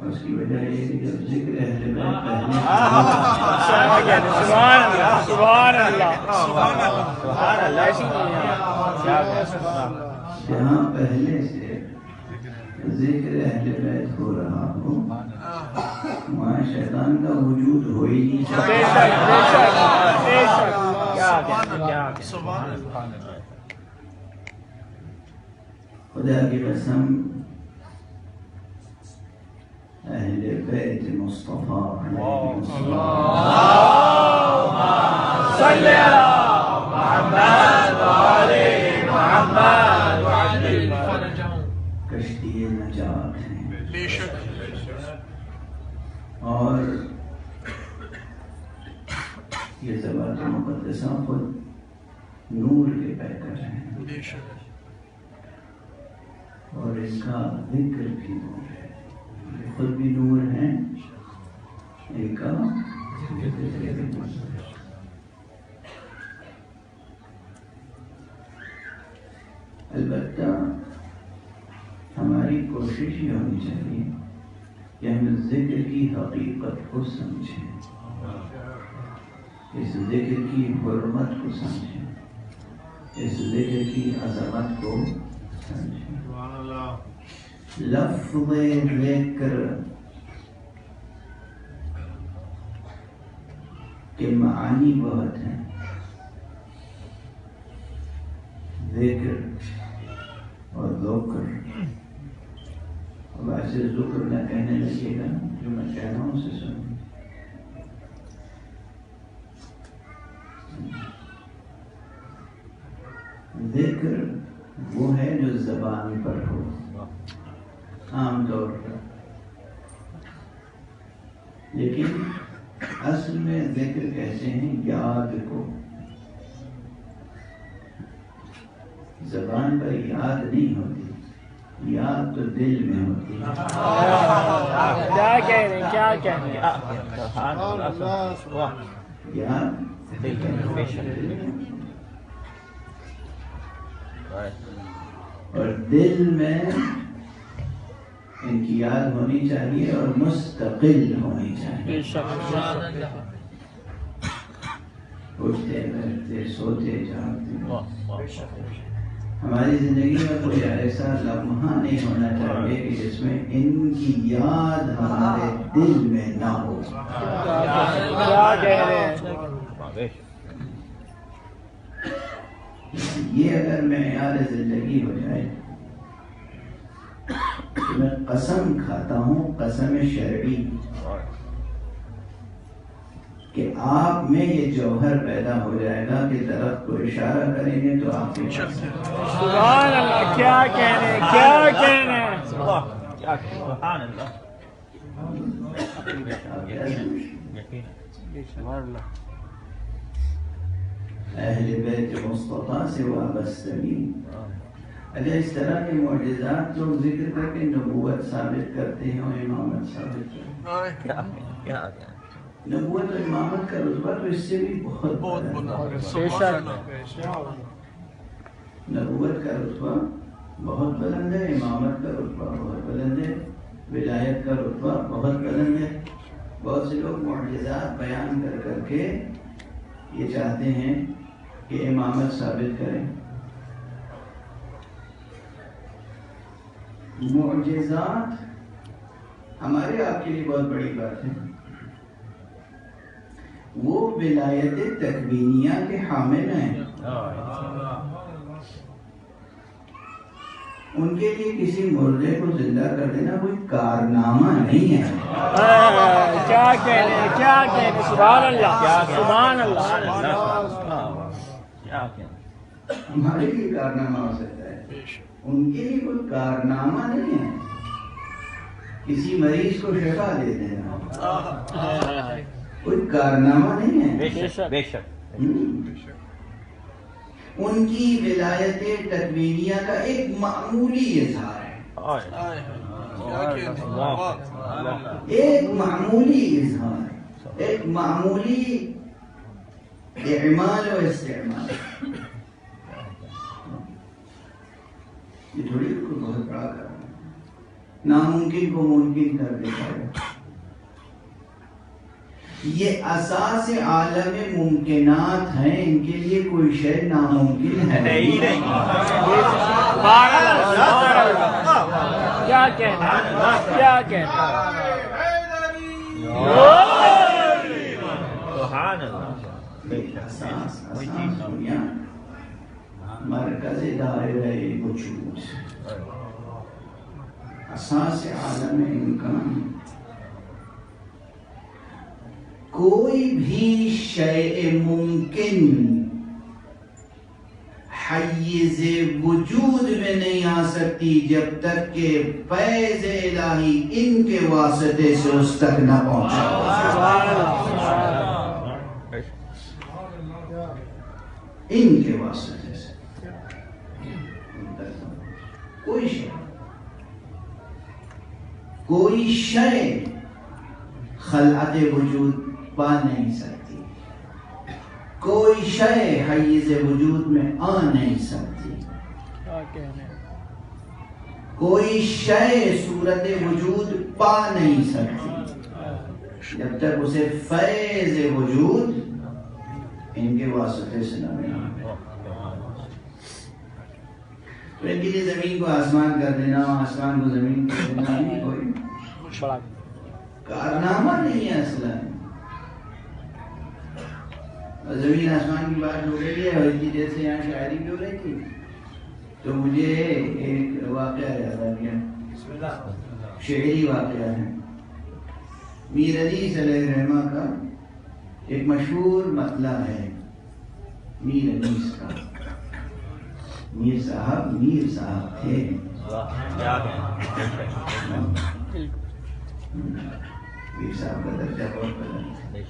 اس کی وجہ یہ ہے کہ جب ذکر اہل بیت پہلے سبحان اللہ جہاں پہلے سے ذکر اہل بیت ہو رہا ہو وہاں شیطان کا وجود ہو ہی نہیں سکتا۔ خدا کی قسم اہل بیت مصطفیٰ علیہ صلی اللہ محمد وعلی محمد وعلی کشتی نجات ہیں بے شک اور یہ زبان مقدسہ خود نور کے پیکر ہیں بے شک اور اس کا ذکر بھی نور ہے، یہ خود بھی نور ہے، ان کا ذکر بھی نور ہے۔ البتہ ہماری کوشش یہ ہونی چاہیے کہ ہم ذکر کی حقیقت کو سمجھیں، اس ذکر کی حرمت کو سمجھیں، اس ذکر کی عظمت کو سمجھیں۔ لفظ ذکر کے معانی بہت ہیں، ذکر اور ذکر، اب ایسے ذکر نہ کہنے لگے گا جو میں کہہ رہا ہوں اسے سنیں۔ ذکر وہ ہے جو زبان پر ہو عام طور پر، لیکن اصل میں ذکر کہتے ہیں یاد کو، زبان پر یاد نہیں ہوتی، یاد تو دل میں ہوتی ہے۔ کیا کہہ رہے ہیں کیا کہہ رہے ہیں یاد اور دل میں ان کی یاد ہونی چاہیے اور مستقل ہونی چاہیے، اٹھتے بیٹھتے سوتے جاگتے۔ ہماری زندگی میں کوئی ایسا لمحہ نہیں ہونا چاہیے کہ جس میں ان کی یاد ہمارے دل میں نہ ہو۔ کیا کہہ رہے ہیں یہ اگر معیار زندگی ہو جائے تو میں قسم کھاتا ہوں، قسم شرعی، کہ آپ میں یہ جوہر پیدا ہو جائے گا کہ درخت کو اشارہ کریں گے تو آپ کے پاس۔ سبحان اللہ کیا کہہ رہے ہیں کیا کہہ رہے ہیں سبحان اللہ اہل بیت مصطفیٰ سے وابستگی۔ اگر اس طرح کے معجزات لوگ ذکر کر کے نبوت ثابت کرتے ہیں اور امامت ثابت کرتے ہیں، نبوت اور امامت کا رتبہ تو اس سے بھی بہت بڑا ہے۔ نبوت کا رتبہ بہت بلند ہے، امامت کا رتبہ بہت بلند ہے، ولایت کا رتبہ بہت بلند ہے۔ بہت سے لوگ معجزات بیان کر کر کے یہ چاہتے ہیں کہ امامت ثابت کریں۔ معجزات ہمارے آپ کے لیے بہت بڑی بات ہے، وہ ولایت تکوینیہ کے حامل ہیں، ان کے لیے کسی مردے کو زندہ کر دینا کوئی کارنامہ نہیں ہے۔ کیا کہہ رہے ہیں کیا کہہ رہے ہیں سبحان اللہ سبحان اللہ ہمارے لیے کارنامہ ہو سکتا ہے، ان کے لیے کوئی کارنامہ نہیں ہے۔ کسی مریض کو شفا دے دینا کوئی کارنامہ نہیں ہے۔ بے شک ان کی ولایت تکوینیہ کا ایک معمولی اظہار ہے، ایک معمولی اظہار، ایک معمولی اعمال و استعمال، یہ تھوڑی کوئی بہت بڑا کام ہے۔ ناممکن کو ممکن کر دیتا ہے. یہ اساس عالم ممکنات ہیں، ان کے لیے کوئی شے ناممکن ہے نہیں. کیا کہنا کیا کہنا. دنیا مرکز دائرہ وجود، اساس عالم امکان. کوئی بھی شیء ممکن حیز وجود میں نہیں آ سکتی جب تک کہ فیض الہی ان کے واسطے سے اس تک نہ پہنچے. ان کے واسطے سے کوئی شے خلعت وجود پا نہیں سکتی، کوئی شے حیز وجود میں آ نہیں سکتی، کوئی شے صورت وجود پا نہیں سکتی جب تک اسے فیض وجود ان کے واسطے سے نہ ملا. تو ان کے لیے زمین کو آسمان کر دینا، آسمان کو زمین کر دینا نہیں کوئی کارنامہ نہیں ہے اصلا. زمین آسمان کی بات ہو رہی ہے اور اس کی جیسے یہاں شاعری بھی ہو رہی تھی تو مجھے ایک واقعہ یاد آ گیا، شعری واقعہ ہے. میر انیس علیہ الرحمہ کا ایک مشہور مطلب ہے میر انیس کا. میر صاحب تھے. میر صاحب کا درجہ بہت بلند ہے.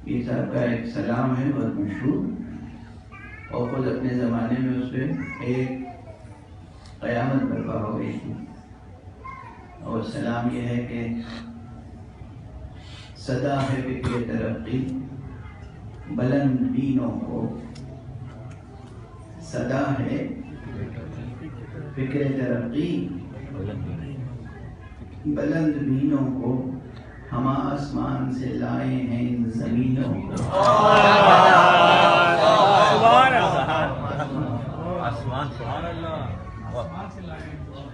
میر صاحب کا ایک سلام ہے بہت مشہور، اور خود اپنے زمانے میں اس پہ ایک قیامت برپا ہو گئی تھی. اور سلام یہ ہے کہ صدا ہے فکر ترقی بلند بینوں کو، صدا ہے فکر ترقی بلند بینوں کو، ہم آسمان سے لائے ہیں ان زمینوں کو.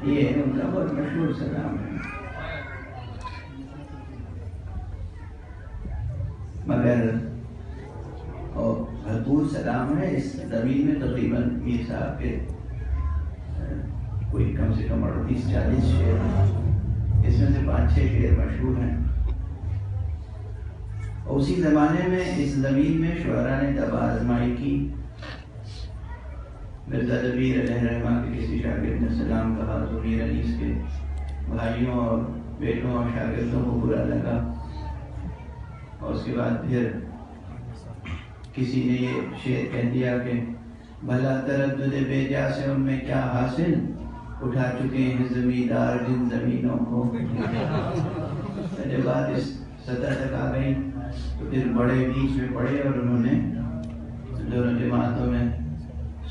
یہ ان کا بہت مشہور سلام ہے. مگر اور بھرپور سلام ہے. اس زمین میں تقریباً میر صاحب کے کوئی کم سے کم 38-40 شعر ہیں، اس میں سے 5-6 شعر مشہور ہیں. اور اسی زمانے میں اس زمین میں شعراء نے تب آزمائی کی. مرزا دبیر علیہ الرحمہ کے کسی شاگرد نے سلام کہا تو میر انیس کے بھائیوں اور بیٹوں اور شاگردوں کو برا لگا، اور اس کے بعد پھر کسی نے یہ شعر کہہ دیا کہ بھلا تردد بے جا سے ان میں کیا حاصل، اٹھا چکے ہیں زمیندار جن زمینوں کو. جب بات اس سطح تک آ گئی تو پھر بڑے بیچ میں پڑے اور انہوں نے دونوں جماعتوں میں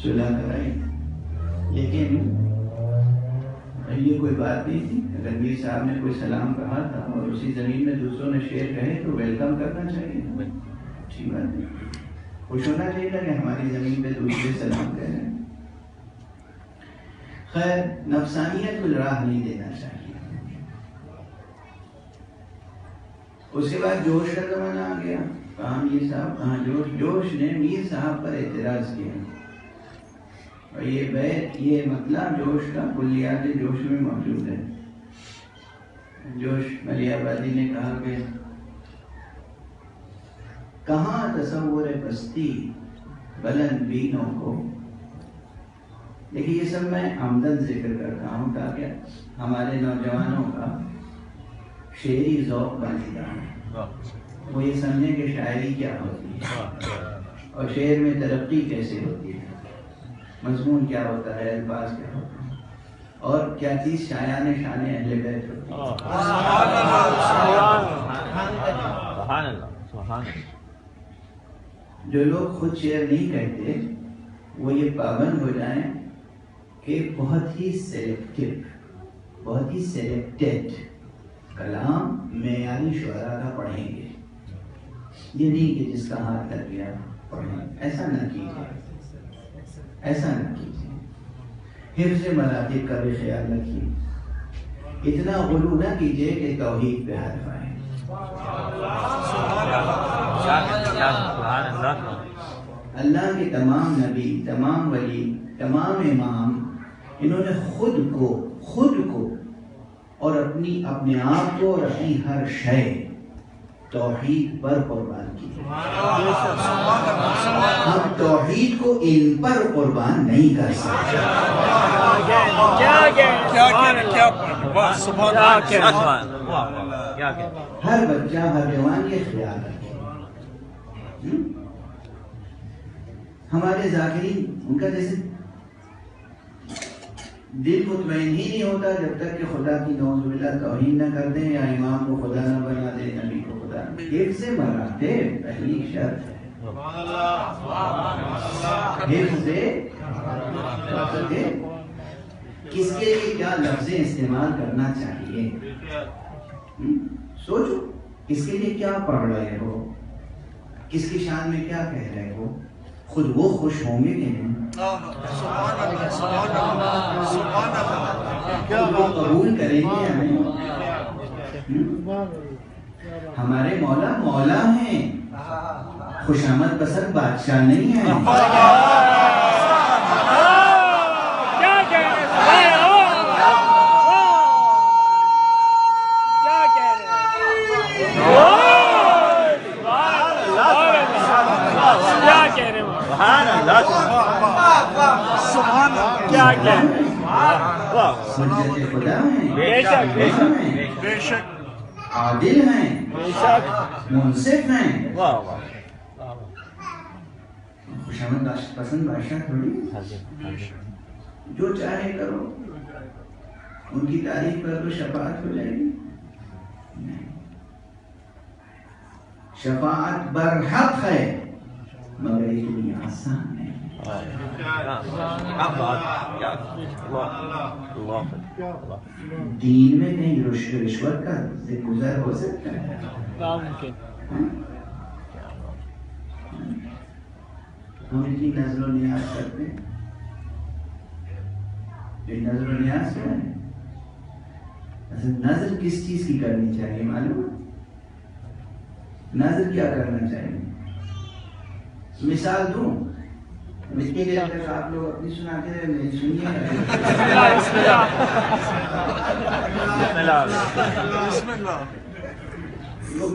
صلح کرائی. لیکن یہ کوئی بات نہیں تھی. اگر میر صاحب نے کوئی سلام کہا تھا اور اسی زمین میں دوسروں نے شعر کہے تو ویلکم کرنا چاہیے، اچھی بات ہے. خوش ہونا چاہیے کہ ہماری زمین پہ دوسرے سلام کہہ رہے ہیں. خیر، نفسانیت کو راہ نہیں دینا چاہیے. اس کے بعد جوش کا زمانہ آ گیا. کہاں میر صاحب کہاں جوش نے میر صاحب پر اعتراض کیا، اور یہ بیت یہ مطلب جوش کا کلیات جوش میں موجود ہے. جوش ملی آبادی نے کہا کہ کہاں تصور پستی بلند بینوں کو. دیکھیے یہ سب میں عمدن ذکر کرتا ہوں تاکہ ہمارے نوجوانوں کا شعری ذوق بنے گا، وہ یہ سمجھیں کہ شاعری کیا ہوتی ہے اور شعر میں ترقی کیسے ہوتی ہے، مضمون کیا ہوتا ہے، الفاظ کیا ہوتا ہے، اور کیا چیز شایان شان اہل بیت ہوتی ہے. جو لوگ خود شعر نہیں کہتے وہ یہ پابند ہو جائیں کہ بہت ہی سلیکٹڈ کلام معیاری شعراء کا پڑھیں گے، یہ نہیں کہ جس کا ہاتھ کر گیا پڑھیں، ایسا نہ کیجیے، ایسا نہ کیجیے۔ حفظ مراتب کا بھی خیال رکھیے، اتنا غلو نہ کیجیے کہ توحید پہ حرف آئے۔ اللہ کے تمام نبی، تمام ولی، تمام امام، انہوں نے خود کو اور اپنے آپ کو اور اپنی ہر شے توحید پر قربان کی۔ ہم توحید کو ان پر قربان نہیں کر سکتے۔ ہر بچہ، ہر جوان یہ خیال رکھے۔ ہمارے ذاکرین، ان کا جیسے دل مطمئن ہی نہیں ہوتا جب تک کہ خدا کی نعوذ باللہ توہین نہ کر دیں یا امام کو خدا نہ بنا دیں، نبی کو خدا۔ حفظ مراتب پہلی شرط ہے۔ کس کے لیے کیا لفظیں استعمال کرنا چاہیے، سوچو، کس کے لیے کیا پڑھ رہے ہو، کس کی شان میں کیا کہہ رہے ہو، خود وہ خوش ہوں گے کہ نہیں؟ وہ قبول کریں گے یا نہیں؟ ہمارے مولا ہیں، خوشامد پسند بادشاہ نہیں ہیں۔ عادل ہیں، منصف ہیں، خوشامد پسند بادشاہ تھوڑی، جو چاہے کرو، ان کی تعریف کر تو شفاعت ہو جائے گی۔ شفاعت برحق ہے مگر یہ دنیا آسان ہے۔ دین میں کہیں رشوت کا گزر ہو سکتا ہے؟ ہم اتنی نظر و نیاز کرتے ہیں، نظر و نیاز کیا ہے؟ نظر کس چیز کی کرنی چاہیے معلوم؟ نظر کیا کرنا چاہیے؟ مثال دوں، اتنی دیر تک آپ لوگ اپنی سناتے رہے، میری سنیے۔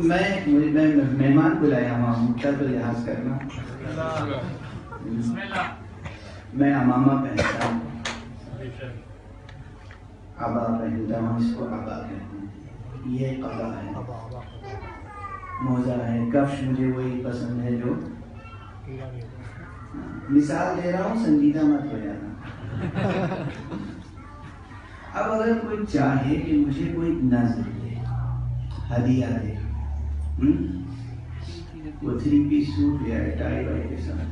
میں مہمان کو لایا ہوں، تو لحاظ کرنا، میں امامہ پہنتا ہوں، عبا پہنتا ہوں، اس کو عبا کہتے ہیں، یہ قبا ہے، موزہ ہے، کفش مجھے وہی پسند ہے جو، مثال دے رہا ہوں، سنجیدہ مت ہو جانا۔ اب اگر کوئی چاہے کہ مجھے کوئی نظر دے، ہدیہ دے، وہ 3 پیس سوٹ یا ٹائی وائی کے ساتھ،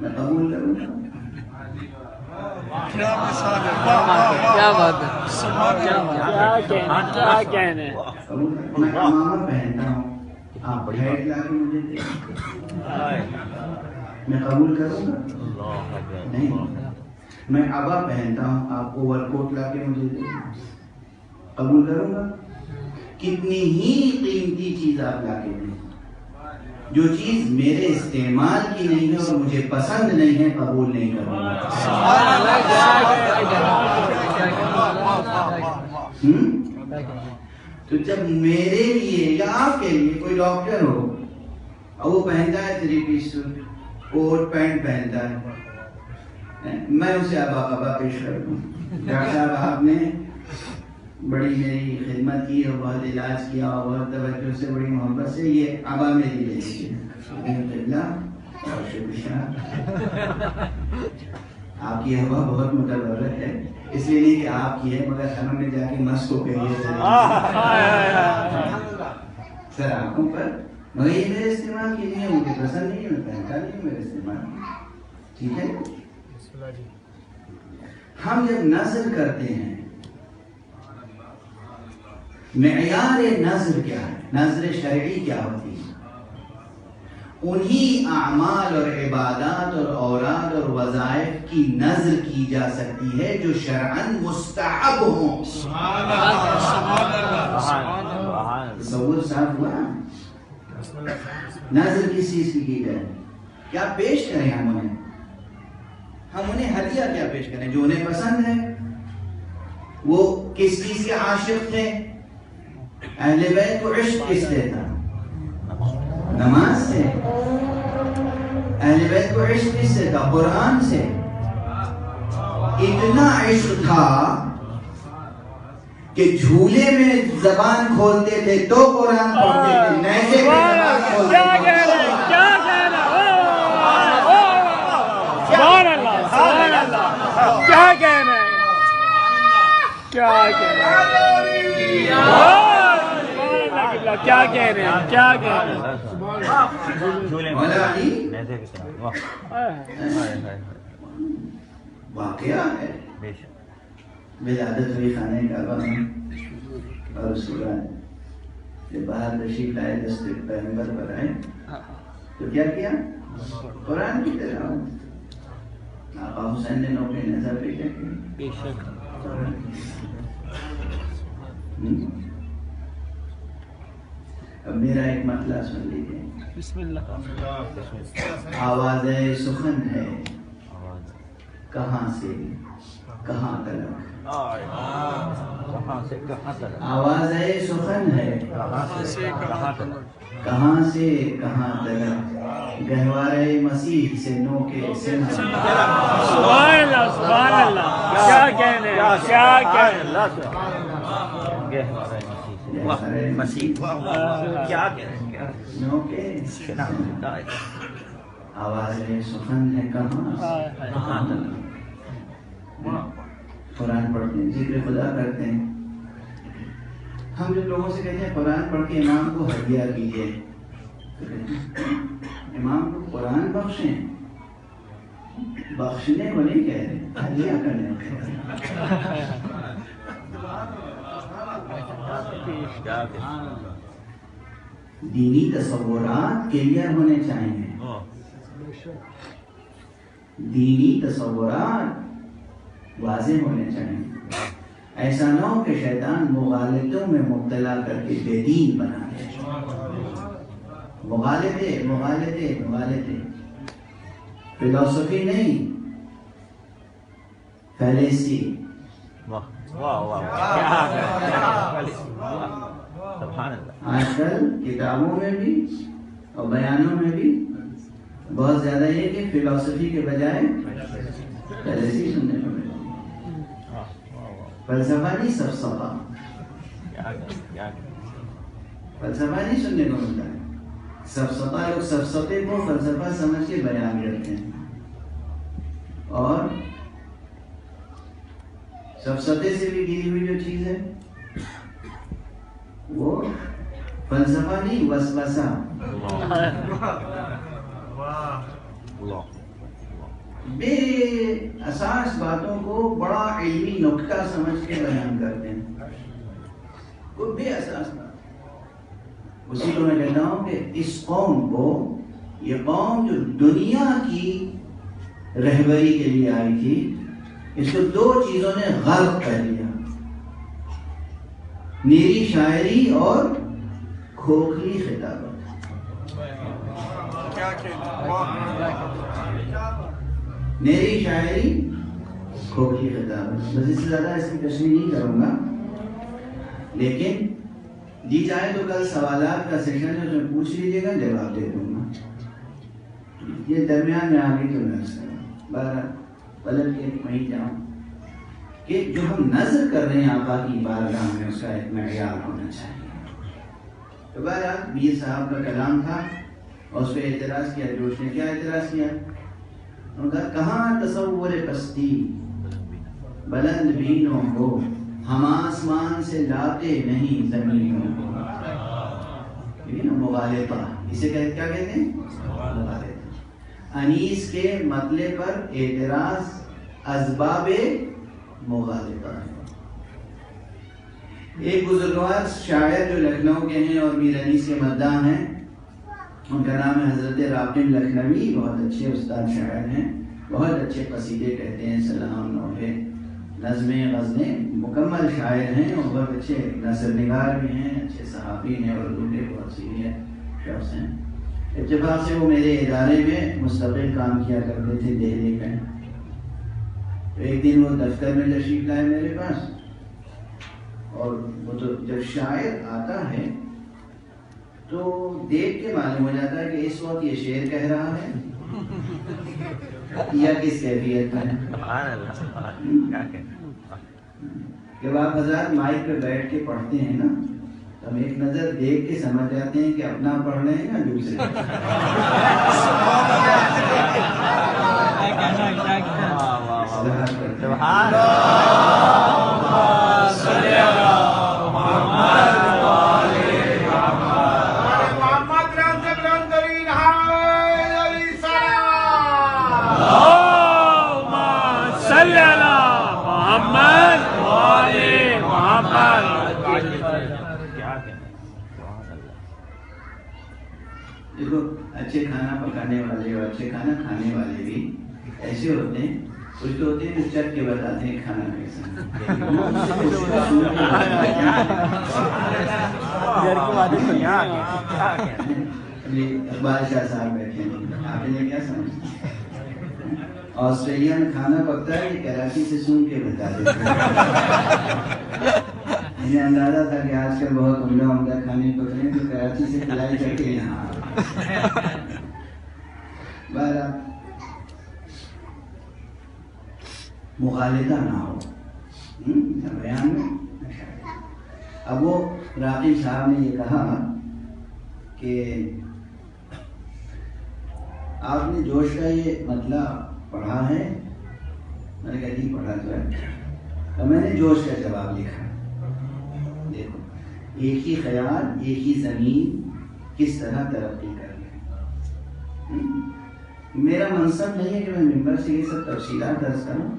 میں قبول کروں گا؟ کیا بات ہے، کیا کہنے ہیں۔ میں امامہ پہنتا ہوں، آپ ہیڈ لا کے مجھے دے، میں قبول کروں گا؟ نہیں۔ میں عبا پہنتا ہوں، آپ اوور کوٹ لا کے مجھے دے، قبول کروں گا؟ کتنی ہی قیمتی چیز آپ لا کے دیں، جو چیز میرے استعمال کی نہیں ہے اور مجھے پسند نہیں ہے، قبول نہیں کروں گا۔ تو جب میرے لیے یا آپ کے لیے کوئی ڈاکٹر ہو اور وہ پہنتا ہے 3 پیس سوٹ، کوٹ پینٹ پہنتا ہے، میں اسے ابا پیش کر دوں، ڈاکٹر صاحب آپ نے بڑی میری خدمت کی اور بہت علاج کیا اور بہت توجہ سے، بڑی محبت سے، یہ ابا میری لے لیجیے، آپ کی ہوا بہت متبرک ہے، اس لیے نہیں کہ آپ کی ہے، مگر حرم میں جا کے مس کو کہیے سر آنکھوں پر مگر یہ میرے استعمال کے لیے مجھے پسند نہیں ہے، میں پہنتا نہیں ہوں میرے استعمال کی، ٹھیک ہے؟ ہم جب نظر کرتے ہیں، معیار نظر کیا ہے؟ نظر شرعی کیا ہوتی ہے؟ انہی اعمال اور عبادات اور اوراد اور وظائف کی نظر کی جا سکتی ہے جو شرعاً مستحب ہوں۔ تصور صاحب ہوا؟ نظر کس چیز کی جائے؟ کیا پیش کریں ہم انہیں ہدیہ کیا پیش کریں جو انہیں پسند ہے؟ وہ کس چیز کے عاشق تھے؟ اہل بیت کو عشق کس سے تھا؟ نماز سے۔ اہل بیت کو عشق کس سے تھا؟ قرآن سے۔ اتنا عشق تھا کہ جھولے میں زبان کھولتے تھے تو قرآن پڑھتے تھے، نیزے میں زبان کھولتے تھے۔ سبحان اللہ، سبحان اللہ، کیا کہنا ہے، کیا کہنا ہے، کیا کہہ رہے ہیں، کیا کہہ رہے ہیں۔ مولا علی واقعہ ہے، ولادت ہوئی خانہ کعبہ میں اور اس کے بعد جب باہر تشریف لائے دست پیغمبر پر آئے تو کیا کیا؟ قرآن کی تلاوت۔ آقا حسین نے نوکری نظر پہ کیا کیا؟ اب میرا ایک مسئلہ سن لیجیے۔ بسم اللہ۔ آواز سخن ہے کہاں سے کہاں تلک، آواز سخن ہے کہاں سے کہاں تلک، گہوارے مسیح سے نو کے سن۔ سبحان اللہ، سبحان اللہ، کیا کہنے ہیں، کیا کہنے مسیح کیا نو کے آواز سخن ہے کہاں تلک۔ قرآن پڑھتے ہیں، ذکر خدا کرتے ہیں۔ ہم جب لوگوں سے کہتے ہیں قرآن پڑھ کے امام کو ہدیہ کیجیے، امام کو قرآن بخشیں، بخشنے کو نہیں کہہ رہے، ہدیہ کرنے کو کہہ رہے۔ دینی تصورات کلیئر ہونے چاہیے، دینی تصورات واضح ہونے چاہیے۔ ایسا نہ ہو کہ شیطان مغالطوں میں مبتلا کر کے بے دین بنا دے۔ مغالطے فلسفی نہیں، فلسفی۔ آج کل کتابوں میں بھی اور بیانوں میں بھی بہت زیادہ یہ کہ فلسفی کے بجائے فلسفی سننے کو ملتی ہے۔ فلسفہ نہیں سفسفہ، فلسفہ نہیں سننے کو ملتا ہے۔ سفسفہ لوگ سفسفے کو فلسفہ سمجھ کے بیان کرتے ہیں، اور سفسفے سے بھی گری ہوئی جو چیز ہے وہ فلسفہ نہیں، وسوسہ۔ بے اساس باتوں کو بڑا علمی نکتہ سمجھ کے بیان کرتے ہیں، کوئی بے اساس بات۔ اسی کو میں کہتا ہوں کہ اس قوم کو، یہ قوم جو دنیا کی رہبری کے لیے آئی تھی، اس کو دو چیزوں نے غرق کر دیا، نیری شاعری اور کھوکھلی خطابت۔ نیری شاعری، کھوکھلی خطابت۔ بس اس سے زیادہ اس کی تشریح نہیں کروں گا، لیکن دی جائے تو کل سوالات کا سیشن ہے، اس میں پوچھ لیجیے گا، جواب دے دوں گا۔ یہ درمیان میں آگے تو نہیں، بارہ پلٹ کے وہیں جاؤں کہ جو ہم نظر کر رہے ہیں آقا کی بارگاہ میں، اس کا ایک معیار ہونا چاہیے۔ تو بہرحال میر صاحب کا کلام تھا اور اس پہ اعتراض کیا، جوش نے کیا اعتراض کیا؟ انہوں نے کہا کہاں تصور پستی بلند بینوں کو، ہم آسمان سے لاتے نہیں زمینوں کو۔ یہ نا مغالطہ، اسے کیا کہتے ہیں؟ انیس کے مطلع پر اعتراض اسباب مغالطہ ہے۔ ایک بزرگوار شاعر جو لکھنؤ کے ہیں اور میر انیس کے مداح ہیں، ان کا نام ہے حضرت راقم لکھنوی، بہت اچھے استاد شاعر ہیں، بہت اچھے قصیدے کہتے ہیں، سلام، نوحے، نظمیں، غزلیں، مکمل شاعر ہیں اور بہت اچھے نثر نگار بھی ہیں، اچھے صحافی ہیں اور اردو کے بہت سینئر شخص ہیں۔ اتفاق سے وہ میرے ادارے میں مستقل کام کیا کرتے تھے دہلی میں۔ تو ایک دن وہ دفتر میں تشریف لائے میرے پاس، اور وہ تو جب شاعر آتا ہے تو دیکھ کے معلوم ہو جاتا ہے کہ اس وقت یہ شعر کہہ رہا ہے یا کس کیفیت میں ہے۔ جب آپ حضرات مائک پہ بیٹھ کے پڑھتے ہیں نا، ہم ایک نظر دیکھ کے سمجھ جاتے ہیں کہ اپنا پڑھ رہے ہیں یا دوسرے۔ دیکھو، اچھے کھانا پکانے والے اور اچھے کھانا کھانے والے بھی ایسے ہوتے ہیں، کچھ تو ہوتے ہیں جو چکھ کے بتاتے ہیں کھانا کیسا۔ اقبال شاہ صاحب بیٹھے ہیں، آپ نے کیا سمجھتے ہیں؟ آسٹریلیا میں کھانا پکتا ہے، یہ کراچی سے سن کے بتا دیتے ہیں۔ مجھے اندازہ تھا کہ آج کل بہت عمدہ کھانے پک رہے ہیں تو کراچی سے کھلائی کر کے یہاں بہرحال مغالطہ نہ ہو بیان میں۔ اب وہ راقب صاحب نے یہ کہا کہ آپ نے جوش کا یہ مطلب پڑھا ہے؟ میں نے کہا نہیں پڑھا تو ہے، تو میں نے جوش کا جواب لکھا۔ دیکھو، ایک ہی خیال، ایک ہی زمین کس طرح ترقی کر لے۔ میرا منصب نہیں ہے کہ میں ممبر سے یہ سب تفصیلات درج کروں،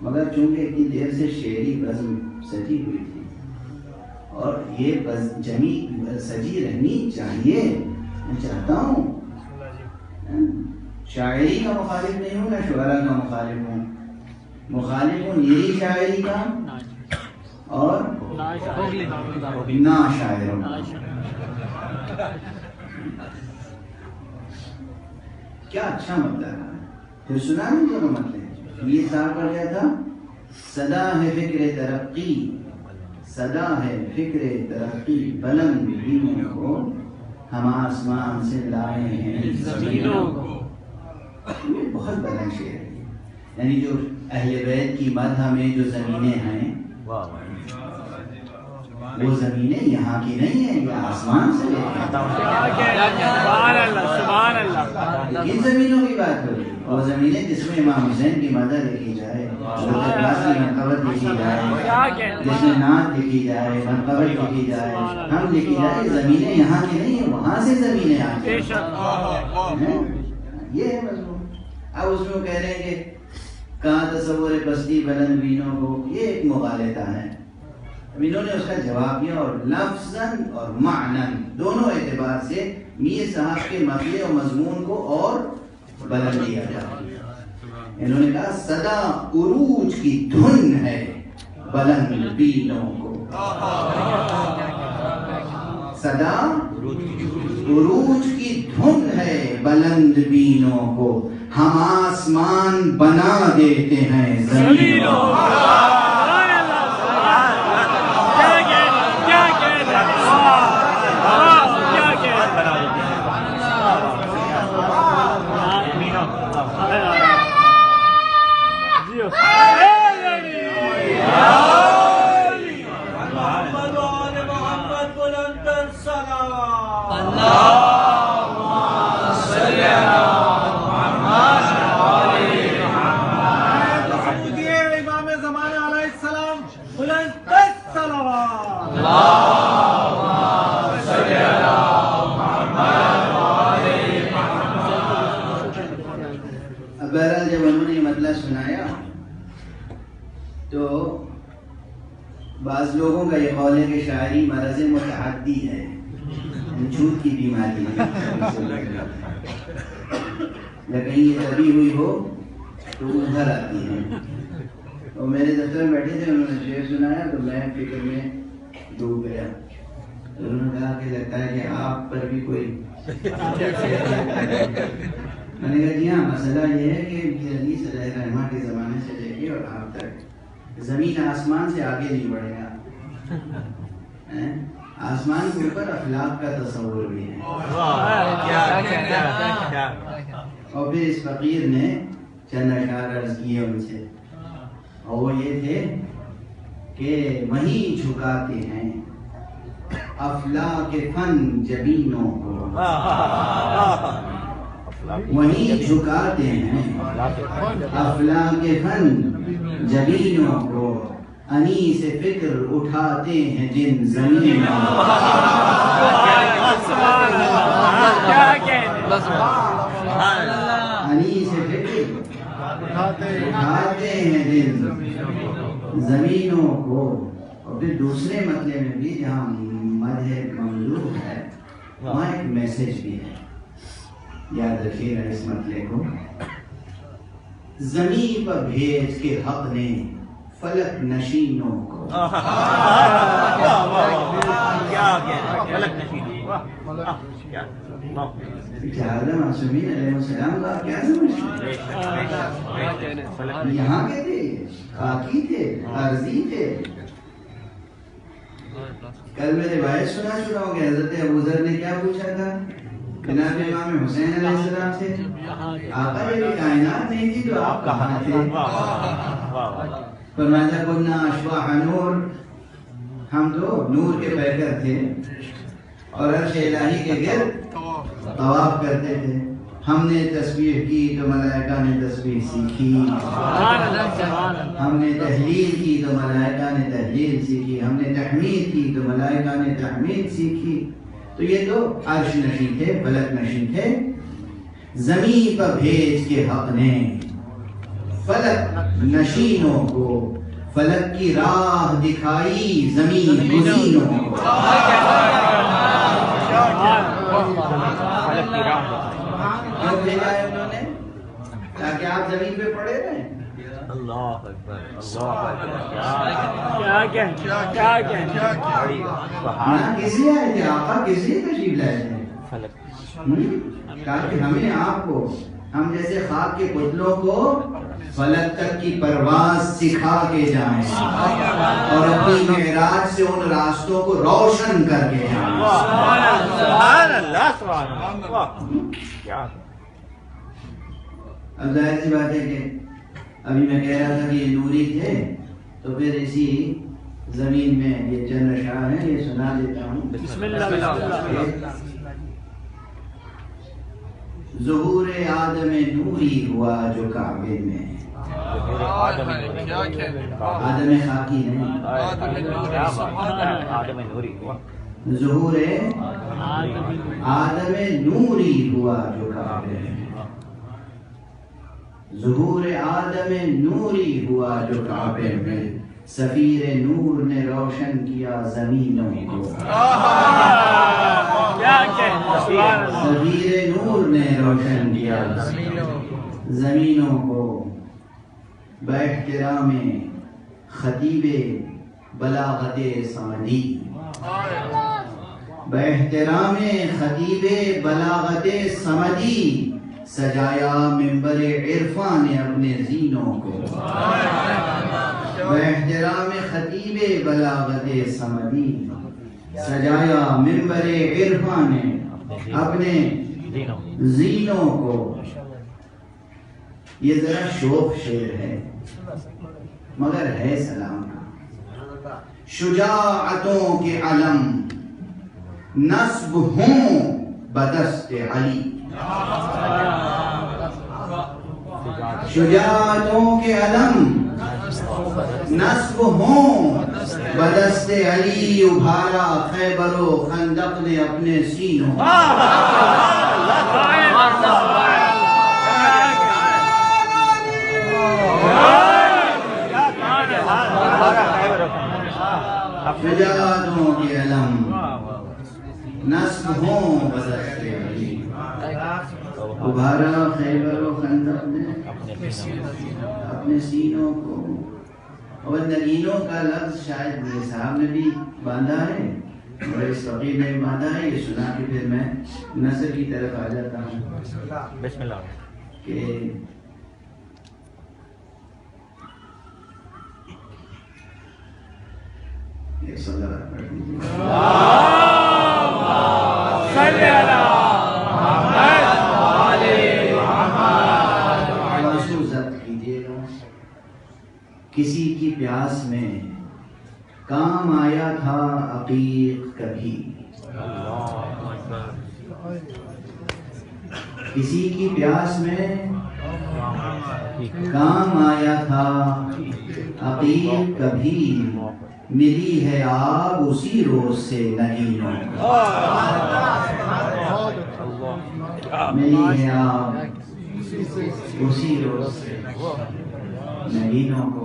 مگر چونکہ اتنی دیر سے شعری بزم سجی ہوئی تھی اور یہ جمی سجی رہنی چاہیے، میں چاہتا ہوں شاعری کا مخالف نہیں ہوں، میں شعراء کا مخالف ہوں، مخالف ہوں میری شاعری کا اور نا شاعروں کا۔ کیا اچھا مطلب ہے، پھر سنا نہیں دونوں مطلب۔ یہ صاحب کا کیا تھا؟ صدا ہے فکر ترقی، صدا ہے فکر ترقی، بلند بینوں کو ہم آسمان سے لائے ہیں زمینوں کو۔ یہ بہت بلند شعر ہے، یعنی جو اہل بیت کی مدح میں جو زمینیں ہیں وہ زمینیں یہاں کی نہیں ہیں، یہ آسمان سے لے کے کن زمینوں کی بات ہو رہی ہے؟ وہ زمینیں جس میں امام حسین کی مدح لکھی جائے، عباس کی منقبت لکھی جائے، جس میں نعت لکھی جائے، منقبت لکھی جائے، ہم لکھی جائے، زمینیں یہاں کی نہیں ہیں، وہاں سے زمینیں آتی ہیں۔ یہ ہے مضمون۔ اب اس میں وہ کہہ رہے ہیں کہ کہاں تصور پستی بلند بینوں کو، یہ ایک مغالطہ ہے۔ انہوں نے اس کا جواب دیا اور لفظاً اور معناً دونوں اعتبار سے میر صاحب کے مطلع و مضمون کو اور بلند کیا جاتا ہے۔ انہوں نے کہا صدا عروج کی دھن ہے بلند بینوں کو، صدا عروج کی دھن ہے بلند بینوں کو، ہم آسمان بنا دیتے ہیں زمینوں کو۔ اللہ بہرحال جب انہوں نے یہ مطلب سنایا تو بعض لوگوں کا یہ قول ہے کہ شاعری مرض متعدی ہے، جھوٹ کی بیماری ہے، یا کہیں یہ دبی ہوئی ہو تو ادھر آتی ہے۔ اور میرے دفتر میں بیٹھے تھے، انہوں نے شعر سنایا تو میں فکر میں ڈوب گیا۔ تو انہوں نے کہا کہ لگتا ہے کہ آپ پر بھی کوئی میں نے کہا جی ہاں، مسئلہ یہ ہے کہ حدیث علیہ رحمہ کے زمانے سے لے کے اور آپ تک زمین آسمان سے آگے نہیں بڑھے گا۔ آسمان کے اوپر اخلاق کا تصور بھی ہے۔ اور پھر اس فقیر نے چند اشعار عرض کیے ان سے، اور وہ یہ تھے کہ وہیں جھکاتے ہیں افلاک فن جبینوں کو، وہیں جھکاتے ہیں افلاک فن جبینوں کو، انیس فکر اٹھاتے ہیں جن زمینوں کو، انیس فکر اٹھاتے ہیں جن زمینوں کو۔ اور پھر دوسرے مطلب میں بھی جہاں مدح ممدوح ہے وہاں ایک میسج بھی ہے، یاد رکھیے گا اس مسئلے کو۔ زمین پر بھیج کے حق نے فلک نشینوں کو، عالم معصومین علیہ السلام کا کیا سمجھتے ہیں؟ یہاں کے تھے، خاکی تھے، عرضی تھے۔ کل میں روایت سنا چکا ہوں کہ حضرت ابوذر نے کیا پوچھا تھا جناب امام حسین علیہ السلام سے، آقا یہ کائنات نہیں تھی تو آپ کہاں تھے؟ فرمایا تھا کنا اشباح نور، ہم تو نور کے پیکر تھے اور عرش الہی کے گرد طواف کرتے تھے۔ ہم نے تسبیح کی تو ملائکہ نے تسبیح سیکھی، ہم نے تحلیل کی تو ملائکہ نے تحلیل سیکھی، ہم نے تحمید کی تو ملائکہ نے تحمید سیکھی۔ تو یہ تو عرش نشین تھے، فلک نشین تھے۔ زمین پر بھیج کے حق نے فلک نشینوں کو، فلک کی راہ دکھائی زمین گزینوں کو۔ کیوں بھیجا ہے انہوں نے؟ تاکہ آپ زمین پہ پڑے رہیں۔ اللہ اکبر، اللہ اکبر۔ کس لیے آئے تھے آقا؟ کس لیے تشریف لائے تھے؟ تاکہ ہمیں آپ کو، ہم جیسے خاک کے پتلوں کو فلک تک کی پرواز سکھا کے جائیں اور اپنی معراج سے ان راستوں کو روشن کر کے جائیں۔ سبحان اللہ، سبحان اللہ۔ اب ظاہر سی بات ہے کہ ابھی میں کہہ رہا تھا کہ یہ نوری تھے، تو پھر اسی زمین میں یہ چند اشعار ہیں، یہ سنا دیتا ہوں۔ بسم اللہ۔ ظہور آدم نوری ہوا جو کعبے میں، آدم خاکی نہیں، ظہور آدم نوری ہوا جو کعبے میں، ظہور آدم نوری ہوا جو کعبے میں، سفیر نور نے روشن کیا زمینوں کو، سفیر نور نے روشن کیا زمینوں کو، باحترام خطیب بلاغت صمدی، باحترام خطیب بلاغت صمدی، سجایا منبر عرفان نے اپنے زینوں کو، باحترام خطیب بلاغت صمدی، سجایا منبر عرفان نے اپنے زینوں کو۔ یہ ذرا شوق شعر ہے مگر ہے سلام۔ شجاعتوں کے علم نصب ہوں بدست علی، شجاعتوں کے علم نصب ہوں بدست علی، ابھارا خیبر و خندق نے اپنے سینوں، ہوں بدست علی ابھارا خیبر و خندق نے اپنے سینوں کو، اور نگینوں کا لفظ شاید میرے صاحب نے بھی باندھا ہے اور اس فقیر نے بھی باندھا ہے، یہ سنا کے پھر میں نثر کی طرف آ جاتا ہوں بسم اللہ کہ ایک صدر پڑھ دیجیے کسی کی پیاس میں کام آیا تھا عقیق کبھی، کسی کی پیاس میں کام آیا تھا عقیق کبھی، ملی ہے آب اسی روز سے نگینوں، ملی ہے آب اسی روز سے نگینوں کو۔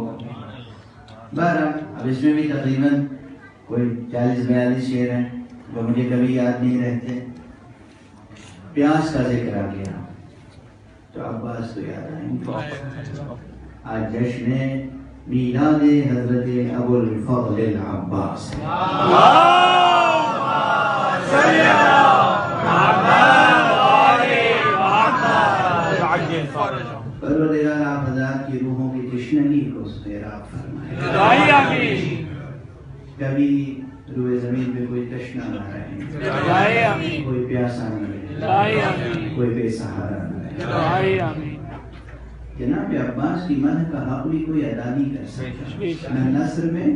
بہرحال اب اس میں بھی تقریباً کوئی 40-42 شعر ہیں وہ مجھے کبھی یاد نہیں رہتے۔ پیاس کا ذکر آ گیا تو عباس تو یاد آئیں گے۔ آج جشن میلاد حضرت ابو الفضل العباس ہے۔ پروردگار آپ حضرات کی روحوں کی تشنگی کو سیراب فرمائے، کبھی روئے زمین پہ کوئی تشنا نہ رہے، کوئی پیاسا نہ رہے، کوئی بے سہارا نہ رہے۔ جناب عباس کی مدح کا حق بھی کوئی ادا نہیں کر سکتا، نہ نثر میں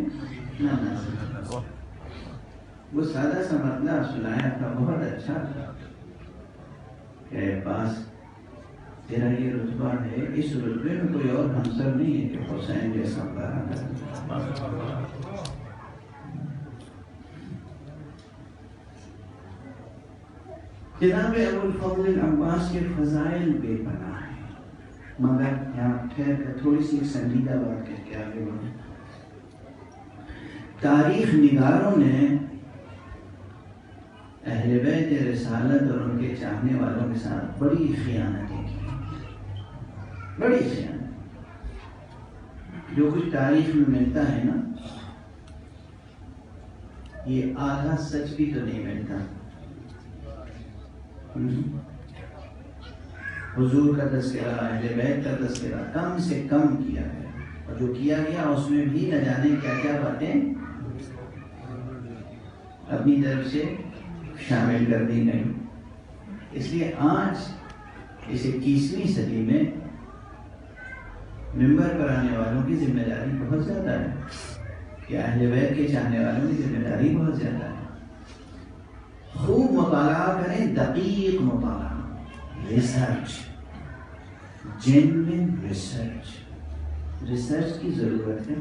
نہ نثر میں۔ وہ سادہ سا مطلب سنایا تھا، بہت اچھا تھا کہ عباس تیرا یہ رتبہ ہے، اس رتبے میں کوئی اور ہمسر نہیں ہے کہ حسین جیسا بارہ۔ جناب ابو الفضل العباس کے فضائل بے پناہ ہیں، مگر یہاں ٹھہر کر تھوڑی سی سنجیدہ بات کہہ کے آگے بڑھیں۔ تاریخ نگاروں نے اہل بیت رسالت اور ان کے چاہنے والوں کے ساتھ بڑی خیانتیں کی، بڑی خیانت۔ جو کچھ تاریخ میں ملتا ہے نا، یہ آدھا سچ بھی تو نہیں ملتا۔ حضور کا تذکرہ، اہل بیت کا تذکرہ کم سے کم کیا گیا، اور جو کیا گیا اس میں بھی نہ جانے کیا کیا باتیں اپنی طرف سے شامل کر دی گئی۔ اس لیے آج اس 21ویں صدی میں ممبر پر آنے والوں کی ذمہ داری بہت زیادہ ہے، کہ اہل بیت کے چاہنے والوں کی ذمہ داری بہت زیادہ ہے۔ خوب مطالعہ کریں، دقیق مطالعہ، ریسرچ، جینوئن ریسرچ کی ضرورت ہے۔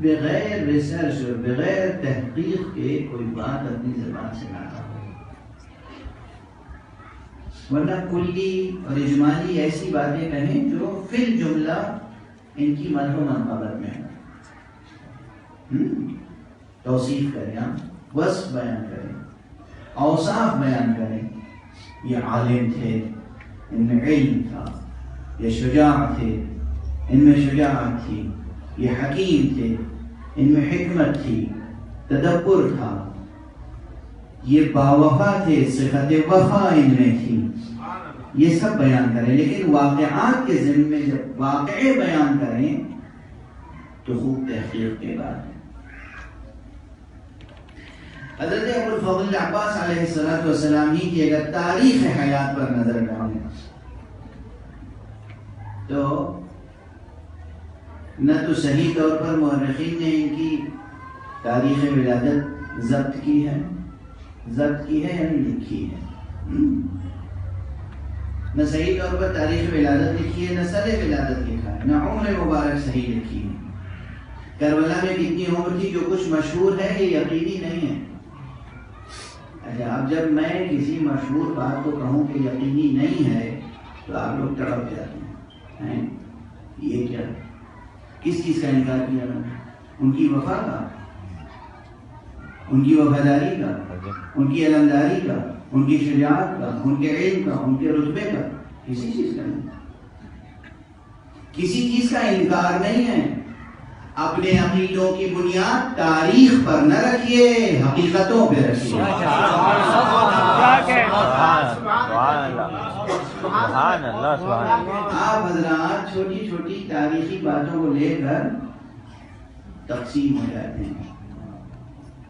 بغیر ریسرچ اور بغیر تحقیق کے کوئی بات اپنی زبان سے نہ آئے، ورنہ کلی اور اجمالی ایسی باتیں کہیں جو فی الجملہ ان کی مدح و منقبت میں ہے۔ توصیف کریں، وصف بیان کریں، اوصاف بیان کریں، یہ عالم تھے، ان میں علم تھا، یہ شجاع تھے، ان میں شجاعت تھی، یہ حکیم تھے، ان میں حکمت تھی، تدبر تھا، یہ باوفا تھے، صفت وفا ان میں تھی، یہ سب بیان کریں۔ لیکن واقعات کے ذمے میں جب واقعے بیان کریں تو خوب تحقیق کے بعد۔ حضرت ابو الفضل عباس علیہ السلام ہی کی اگر تاریخ حیات پر نظر ڈالیں تو نہ تو صحیح طور پر مورخین نے ان کی تاریخ ولادت ضبط کی ہے یعنی لکھی ہے، نہ صحیح طور پر تاریخ ولادت لکھی ہے، نہ سر ولادت لکھا ہے، نہ عمر مبارک صحیح لکھی ہے۔ کربلا میں کتنی عمر تھی جو کچھ مشہور ہے یہ یقینی نہیں ہے۔ اچھا، اب جب میں کسی مشہور بات کو کہوں کہ یقینی نہیں ہے تو آپ لوگ تڑپ جاتے ہیں، یہ کیا، کس چیز کا انکار کیا انہوں نے؟ ان کی وفا کا، ان کی وفاداری کا، ان کی علمداری کا، ان کی شجاعت کا، ان کے علم کا، ان کے رتبے کا، کسی چیز کا نہیں، کسی چیز کا انکار نہیں ہے۔ اپنے عقیدوں کی بنیاد تاریخ پر نہ رکھیے، حقیقتوں پہ رکھیے۔ آپ حضرات چھوٹی چھوٹی تاریخی باتوں کو لے کر تقسیم ہو جاتے ہیں،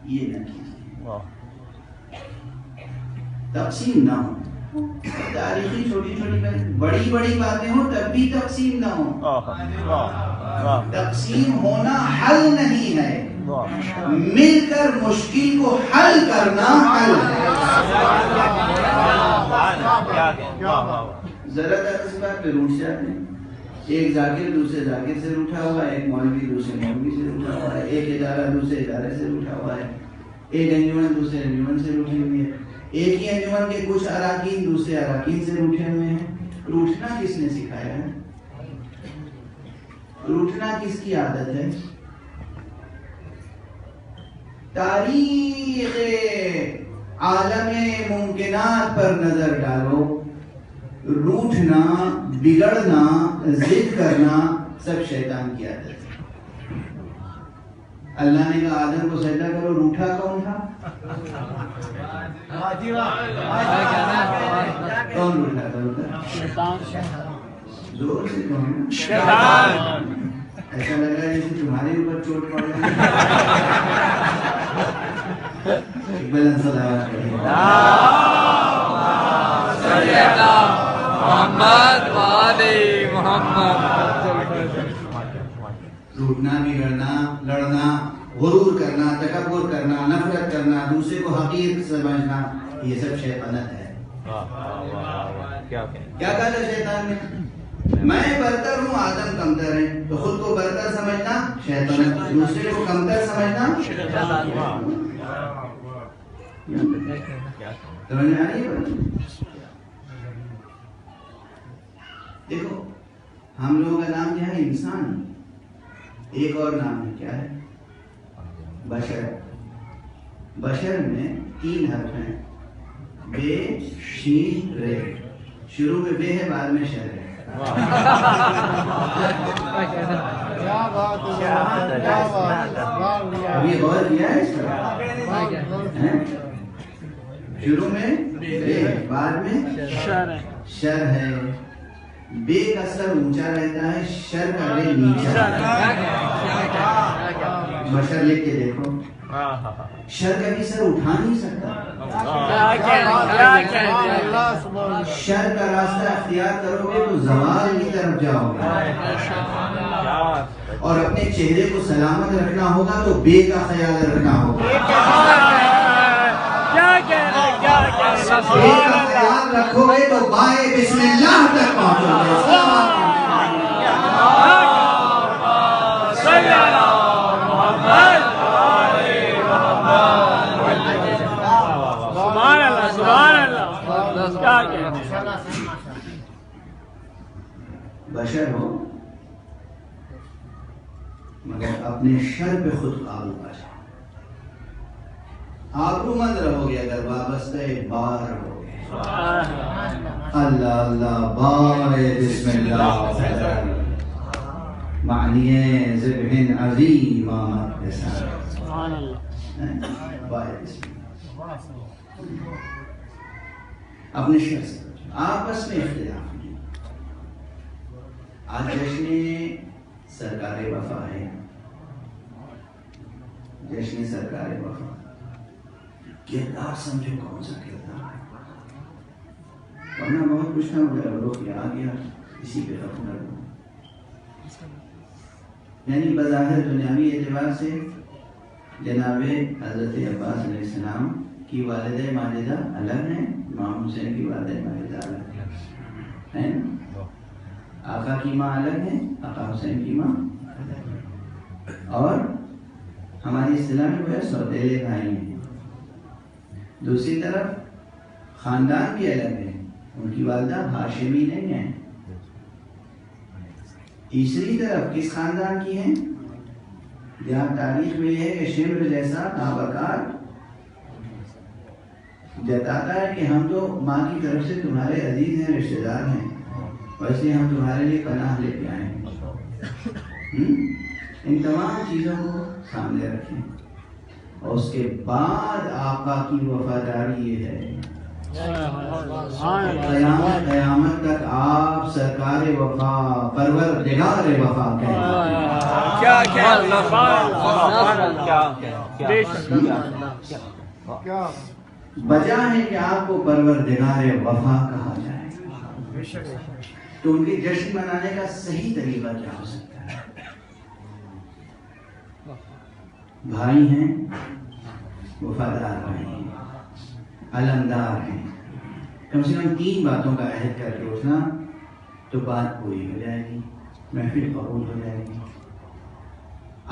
یہ نہ کیجیے، تقسیم نہ ہو۔ تاریخی چھوٹی چھوٹی باتیں، بڑی بڑی باتیں ہوں تب بھی تقسیم نہ ہو۔ تقسیم ہونا حل نہیں ہے، مل کر مشکل کو حل کرنا حل ہے۔ ذرا ذرا سی بات پہ روٹ جاتے ہیں، ایک ذاکر دوسرے ذاکر سے روٹھا ہوا ہے، ایک مولوی دوسرے مولوی سے روٹھا ہوا ہے، ایک ادارہ دوسرے ادارے سے روٹھا ہوا ہے، ایک انجمن دوسرے انجمن سے روٹھی ہوئی ہے، ایک ہی انجمن کے کچھ اراکین دوسرے اراکین سے روٹھے ہوئے ہیں۔ روٹھنا کس نے سکھایا ہے؟ روٹھنا کس کی عادت ہے؟ تاریخ عالم ممکنات پر نظر ڈالو، روٹھنا، بگڑنا، ضد کرنا سب شیطان کی عادت ہے۔ اللہ نے کہا آدم کو سجدہ کرو، روٹھا کون تھا؟ کون روٹھا تھا؟ زور سے کہو، ایسا لگ رہا ہے جیسے تمہارے اوپر چوٹ پڑ رہی ہے۔ بلند صلوات پڑھیے۔ محمد وآل محمد۔ روٹنا، بگڑنا، لڑنا، غرور کرنا، تکبر کرنا، نفرت کرنا، دوسرے کو حقیر سمجھنا، یہ سب شیطانت ہے۔ کیا کہا تھا شیطان نے؟ میں برتر ہوں، آدم کمتر ہے، تو خود کو برتر سمجھنا شیطانت، دوسرے کو کمتر سمجھنا شیطانت۔ سمجھ میں آ رہی ہے؟ دیکھو، ہم لوگوں کا نام کیا ہے؟ انسان۔ ایک اور نام ہے، کیا ہے؟ بشر۔ بشر میں 3 حرف ہیں، بے، شین، رے۔ شروع میں بے ہے، بعد میں شر ہے۔ ابھی غور کیا ہے اس پر؟ شروع میں بے، بعد میں شر ہے۔ بے کا سر اونچا رہتا ہے، شر کا رے نیچا رہتا ہے۔ بشر لکھ کے دیکھو، شر کا بھی سر اٹھا نہیں سکتا۔ شر کا راستہ اختیار کرو گے تو زوال کی طرف جاؤ گے، اور اپنے چہرے کو سلامت رکھنا ہوگا تو بے کا خیال رکھنا ہوگا۔ بے کا خیال رکھو گے تو بائے بسم اللہ تک پہنچو گے۔ بشر ہو مگر اپنے شر پہ خود قابو پا جاؤ۔ آبرو مند رہو گے اگر وابستہ بار رہو گے۔ اللہ اللہ، بائے بسم اللہ، معنی ذبح عظیم آمد بسان، بائے بسم اللہ۔ اپنے شر سے آپس میں اختلاف نہیں۔ آج جشن سرکار وفا ہے، جشن سرکار وفا۔ کردار سمجھو کون سا کردار ہے، ورنہ بہت کچھ نہ وغیرہ لوگ آ گیا اسی پہ رکھ کر۔ یعنی بظاہر دنیاوی اعتبار سے جناب حضرت عباس علیہ السلام کی والدہ ماجدہ الگ ہیں، امام حسین کی والدہ ماجدہ الگ ہے، آقا کی ماں الگ ہے، آقا حسین کی ماں، اور ہماری اصطلاح میں وہ سوتیلے بھائی ہیں۔ دوسری طرف خاندان بھی الگ ہے، ان کی والدہ ہاشمی نہیں ہے۔ تیسری طرف کس خاندان کی ہیں؟ جہاں تاریخ میں یہ ہے کہ شمر جیسا نابکار جتاتا ہے کہ ہم تو ماں کی طرف سے تمہارے عزیز ہیں، رشتے دار ہیں، ویسے ہم تمہارے لیے پناہ لے کے آئے ہیں۔ ان تمام چیزوں کو سامنے رکھیں، اور اس کے بعد آقا کی وفاداری یہ ہے، قیامت تک آپ سرکار وفا، پروردگار وفا کہتے ہیں۔ وجہ ہے کہ آپ کو پروردگار وفا کہا جائے، تو ان کی جشن منانے کا صحیح طریقہ کیا ہو سکتا ہے؟ بھائی ہیں، وفادار بھائی ہیں، علمدار ہیں، کم سے کم 3 باتوں کا عہد کر کے اٹھنا تو بات پوری ہو جائے گی، محفل قبول ہو جائے گی۔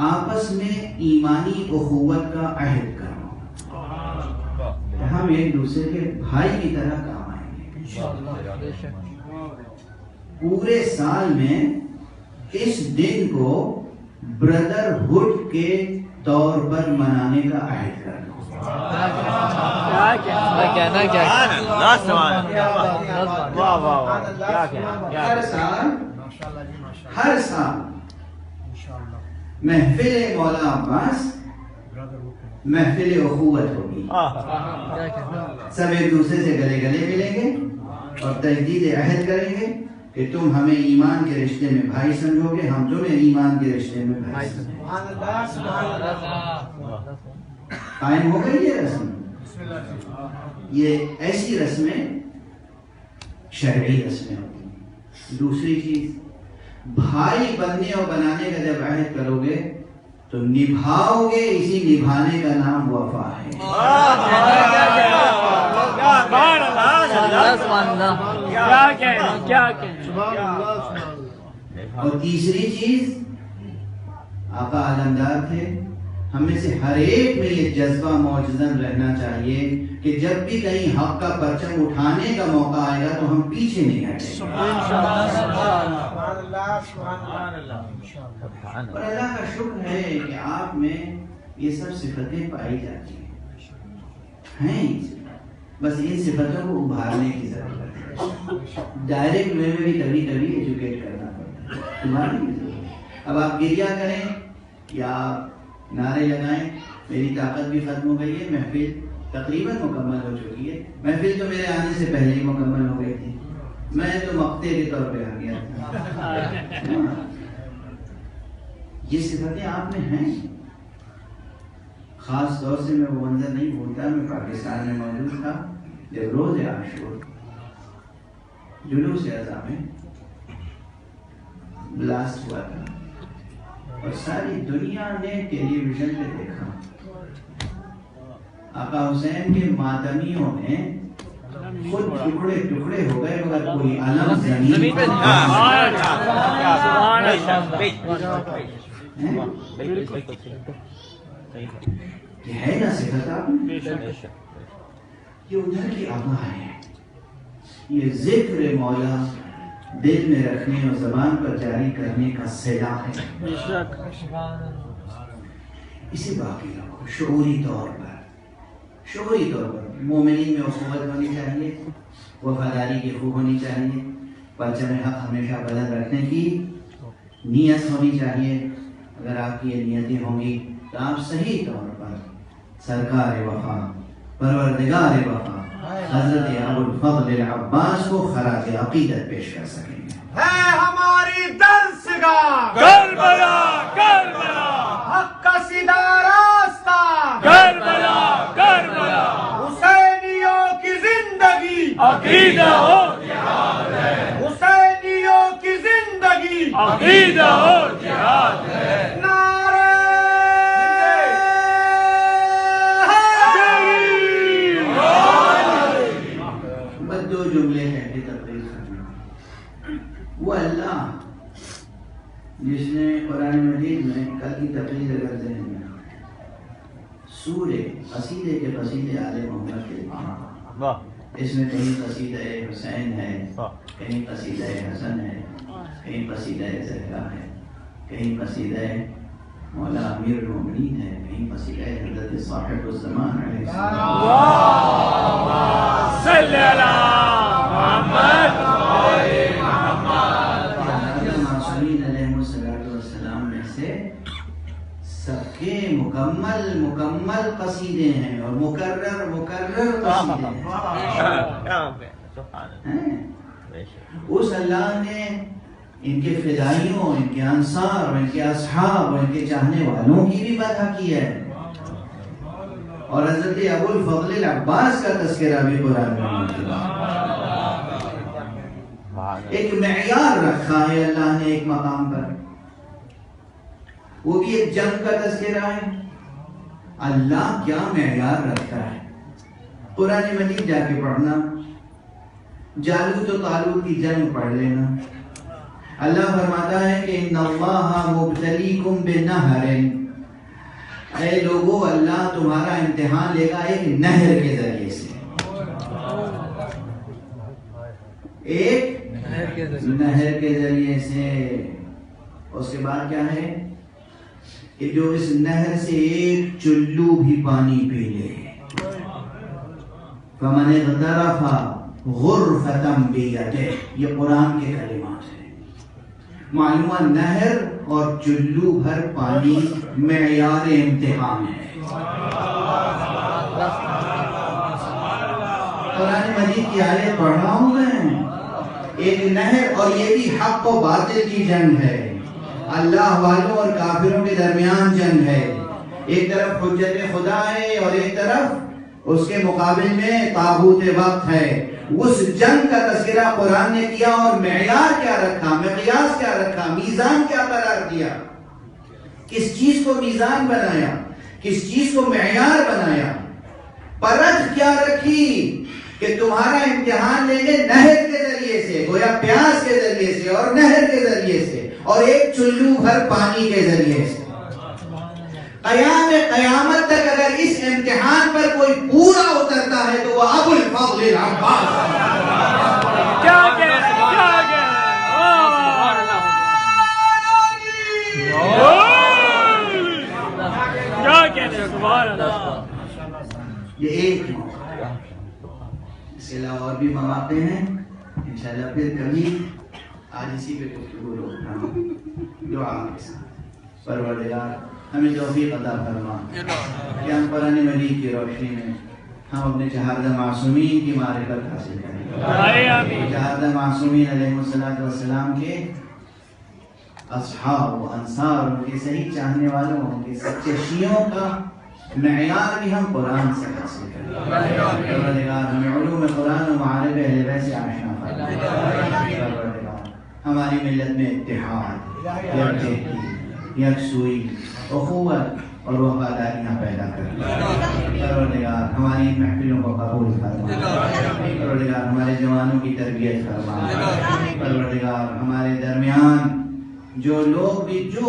آپس میں ایمانی اخوت کا عہد کرو، ہم ایک دوسرے کے بھائی کی طرح کام آئیں گے۔ پورے سال میں اس دن کو بردرہڈ کے طور پر منانے کا عہد کر لو۔ ہر سال محفل مولا عباس محفل اخوت ہوگی، سب ایک دوسرے سے گلے گلے ملیں گے اور تجدید عہد کریں گے کہ تم ہمیں ایمان کے رشتے میں بھائی سمجھو گے، ہم تمہیں ایمان کے رشتے میں بھائی سمجھیں گے۔ قائم ہو گئی یہ رسم۔ یہ ایسی رسمیں شرعی رسمیں ہوتی ہیں۔ دوسری چیز، بھائی بننے اور بنانے کا جب عہد کرو گے تو نبھاؤ گے، اسی نبھانے کا نام وفا ہے۔ اور تیسری چیز، آقا علمدار تھے، ہم میں سے ہر ایک میں یہ جذبہ معجزن رہنا چاہیے کہ جب بھی کہیں حق کا پرچم اٹھانے کا موقع آئے گا تو ہم پیچھے نہیں ہٹیں گے۔ اور اللہ کا شکر ہے کہ آپ میں یہ سب صفتیں پائی جاتی ہیں، بس ان صفتوں کو ابھارنے کی ضرورت ہے۔ ڈائریکٹ وے میں بھی کبھی کبھی ایجوکیٹ کرنا پڑتا ہے، ابھارنے کی ضرورت ہے۔ اب آپ گریہ کریں یا نعرے لگائیں، میری طاقت بھی ختم ہو گئی ہے، محفل تقریباً مکمل ہو چکی ہے۔ محفل تو میرے آنے سے پہلے ہی مکمل ہو گئی تھی، میں تو مقتے کے طور پہ آ گیا تھا۔ یہ صفتیں آپ میں ہیں۔ خاص طور سے میں وہ منظر نہیں بھولتا، میں پاکستان میں موجود تھا جب روز عاشور جلوس اعضاء میں بلاسٹ ہوا تھا اور ساری دنیا نے ٹیلی ویژن پہ دیکھا آقا حسین کے ماتمیوں میں خود ٹکڑے ٹکڑے ہو گئے مگر کوئی علم زمین پہ یہ ہے نا صفت آپ میں، یہ ادھر کی آبا ہے، یہ ذکر مولا دل میں رکھنے اور زبان پر جاری کرنے کا صلہ ہے۔ اسے باقی رکھو شعوری طور پر، شعوری طور پر مومنین میں اخوت ہونی چاہیے، وفاداری کی خوب ہونی چاہیے، پرچم حق ہمیشہ بلند رکھنے کی نیت ہونی چاہیے۔ اگر آپ کی یہ نیتیں ہوں گی تو آپ صحیح طور پر سرکار وفا، پروردگار وفا حضرت ابو الفضل العباس کو خراج عقیدت پیش کر سکیں گے۔ ہے ہماری درسگاہ کربلا، کربلا حق کا سیدھا راستہ، کربلا، کربلا حسینیوں کی زندگی عقیدہ اور جہاد ہے، حسینیوں کی زندگی عقیدہ اور جہاد ہے۔ نعرہ دو جملے ہیں کہ تقریر کرنا، وہ اللہ جس نے قرآن مجید میں کل کی تقریر اگر ذہن میں سورہ قصیدے کے قصیدے آل محمد کے لکھے، اس میں کہیں قصیدہ حسین ہے، کہیں قصیدہ حسن ہے، کہیں قصیدہ زہرا ہے، کہیں قصیدہ مولا امیر المومنین ہے، کہیں وسیلہ حضرت صاحب الزمان علیہ السلام. صلی علی محمد معصومین علیہ السلام میں سے سب کے مکمل قصیدے ہیں اور مکرر قصیدے ہیں. اس اللہ نے ان کے فدائیوں، ان کے انصار، ان کے اصحاب، ان کے چاہنے والوں کی بھی مدح کی ہے. اور حضرت ابو الفضل العباس کا تذکرہ بھی قرآن میں موجود ہے. ایک معیار رکھا ہے اللہ نے ایک مقام پر، وہ بھی ایک جنگ کا تذکرہ ہے. اللہ کیا معیار رکھتا ہے. قرآن مجید جا کے پڑھنا، جالوت و طالوت کی جنگ پڑھ لینا. اللہ فرماتا ہے کہ ان اللہ مبتلیکم بنہر، اے لوگو اللہ تمہارا امتحان لے گا ایک نہر کے ذریعے سے. ایک نہر کے ذریعے سے. اس کے بعد کیا ہے کہ جو اس نہر سے ایک چلو بھی پانی پی لے، فمن اغترف غرفة بیدہ، یہ قرآن کے کلمات ہیں. معلومہ نہر اور چلو بھر پانی معیار امتحان ہے. قرآن مجید کی آیت پڑھ رہا ہوں میں. ایک نہر، اور یہ بھی حق و باطل کی جنگ ہے، اللہ والوں اور کافروں کے درمیان جنگ ہے. ایک طرف حجت خدا ہے اور ایک طرف اس کے مقابل میں طاغوت وقت ہے. اس جنگ کا تذکرہ قرآن نے کیا اور معیار کیا رکھا، مقیاس کیا رکھا، میزان کیا قرار دیا. کس چیز کو میزان بنایا، کس چیز کو معیار بنایا. پرکھ کیا رکھی کہ تمہارا امتحان لیں گے نہر کے ذریعے سے، گویا پیاس کے ذریعے سے اور نہر کے ذریعے سے اور ایک چلو بھر پانی کے ذریعے سے. قیامت تک اگر اس امتحان پر کوئی پورا اترتا ہے تو وہ ابو الفضل العباس. کیا کہنا سبحان اللہ. یہ ایک موقع، اس کے علاوہ اور بھی مواقع ہیں. انشاءاللہ پھر کبھی آج اسی پہ گفتگو روکنا ہوں. دعا کے ساتھ پروردگار ہمیں توفیق عطا فرما کہ ہم قرآن مجید کی روشنی میں ہم اپنے چہاردہ معصومین کی معرفت حاصل کریں. چہاردہ معصومین علیہ السلام کے اصحاب و انصار، ان کے صحیح چاہنے والوں، ان کے سچے شیعوں کا معیار بھی ہم قرآن سے حاصل کریں. پروردگار ہمیں علوم قرآن و معارف اہل بیت سے آشنا فرما. پروردگار ہماری ملت میں اتحاد، یکجہتی، یکسوئی، اخوت اور وفاداریاں پیدا کر. پروردگار ہماری محفلوں کو قبول فرما. پروردگار ہمارے جوانوں کی تربیت فرما. پروردگار ہمارے درمیان جو لوگ بھی جو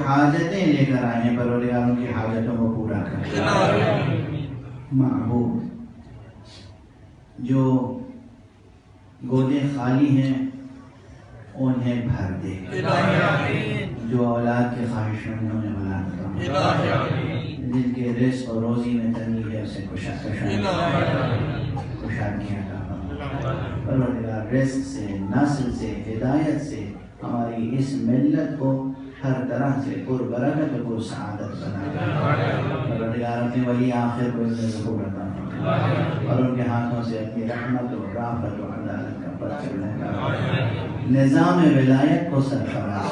حاجتیں لے کر آئے ہیں، پروردگار ان کی حاجتوں کو پورا کر. معبود جو گودیں خالی ہیں انہیں بھر دے. جو اولاد کے خواہشوں میں انہیں اولاد فرما. جن کے رزق اور روزی میں تنگی ہے اسے کشادگیاں عطا فرما. پروردگار رزق سے، نسل سے، ہدایت سے ہماری اس ملت کو ہر طرح سے پر برکت و پر سعادت بنا. پروردگار اپنے ولی آخر کو عزت ظہور عطا فرما اور ان کے ہاتھوں سے اپنی رحمت و رافت و عدالت کا پرچم لہرا. نظام ولایت کو سرفراز